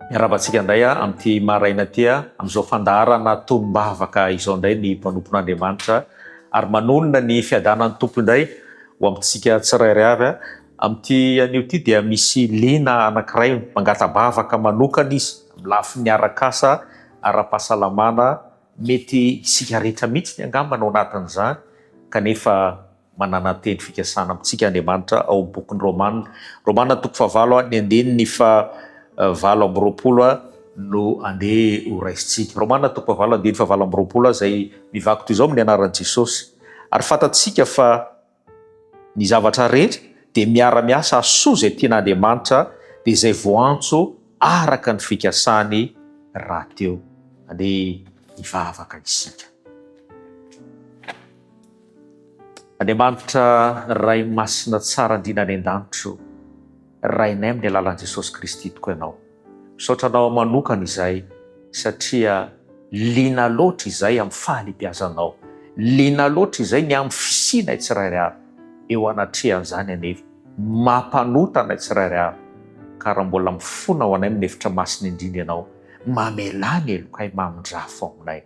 Miarabantsika indray amin'ity maraina ty amin'izao fandaharana tombavaka izao indray ny mpanompon'Andriamanitra ary manonona ny fiadanan'ny tompo indray ho amintsika tsirairay avy. Amin'ity anio ity dia misy liana anankiray mangatabavaka manokana izy lafiny arak'asa ara-pahasalamana mety isika rehetra mihitsy ny angamba ao anatin'izany kanefa manana teny fikasana amintsika Andriamanitra ao bokin'ny Romana toko 7 ny andininy fa 7 no andeha ho raisitsika. Romana toko 7 andininy fa 7 izay mivaky toy izao amin'ny anaran'i Jesosy. Ary fantatsika fa ny zavatra rehetra dia miara-miasa asoa izay tian'Andriamanitra dia izay voantso araka ny fikasany rahateo. Andeha hivavaka isika. Andriamanitra ray masina tsara indrindra any an-danitro, rainay amin'ny alalan'i Jesosy Kristy tokoa ianao. Misaotra anao manokana izay satria liana loatra izay amin'ny fahalehibiazanao. Liana loatra izay ny amin'ny fisianay tsirairay avy eo anatrehan'izany anefa. Mampanotana tsirairay avy ka raha mbola mifona ho anay amin'ny hevitra masina indrindra ianao, mamelany elokay mamindrafo aminay.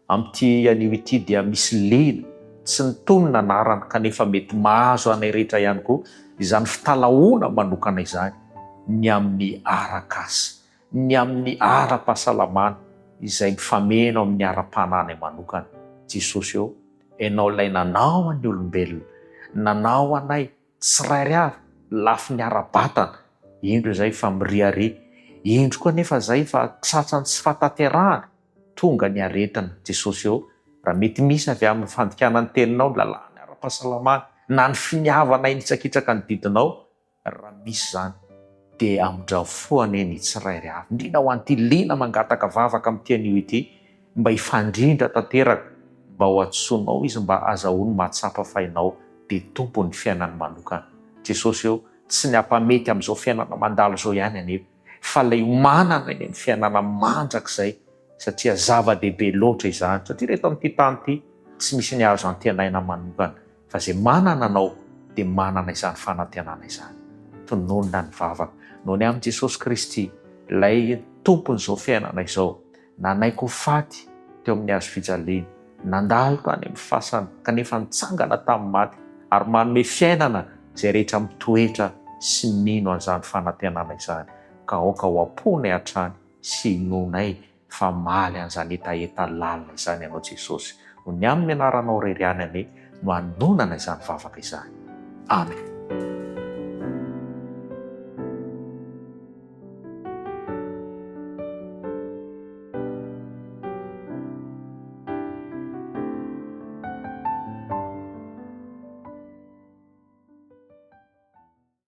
Amin'ity anio ity dia misy liana tsy nitonona anarana kanefa mety mahazo anay rehetra ihany koa izany fitalahoana manokana izany ny amin'ny arak'asa, ny amin'ny ara-pahasalamana izay mifameno amin'ny ara-panany manokana. Jesosy eo, ianao ilay nanao an'ny olombelona, nanao anay tsirairay avy lafiny ara-batana, indro izay fa miriary, indro koa nefa izay fa tratrany tsy fahatanterahana tonga ny aretina. Jesosy eo, raha mety misy avy amin'ny fandikanan'ny teninao ny lalàna ara-pahasalamana na ny finiavana initsakitraka ny didinao, raha misy izany dia amondrafoany ny tsirairay avy indrindra ho an'ity liana mangataka vavaka amin'ity anio ity, mba hifandrindra tanteraka, mba ho antsoinao izy mba azahoany mahatsapa fainao dia tompo ny fiainany manokana. Jesosy eo, tsy ny ampamety amin'izao fiainana mandalo izao ihany anefa, fa ilay manana eny amin'ny fiainana mandrakizay satria zava-dehibe loatra izany. Satria reheto amin'ity tany ity tsy misy ny azo antenaina manokana, fa izay manana anao dia manana izany fanantenana izany. Tononona ny vavaka noho ny amin'i Jesosy Kristy, ilay tompon'izao fiainana izao, nanaiko faty teo amin'ny hazo fijaliana, nandalo tany amin'ny fasana kanefa nitsangana tamin'ny maty ary manome fiainana izay rehetra mitoetra sy mino an'izany fanantenana izany. Ka aoka ho amponay hatrany sy hinonay fa maly an'izany etaeta lalina izany ianao Jesosy. Ho ny amin'ny anaranao rery any ane no hanonana izany vavaka izany. Amen.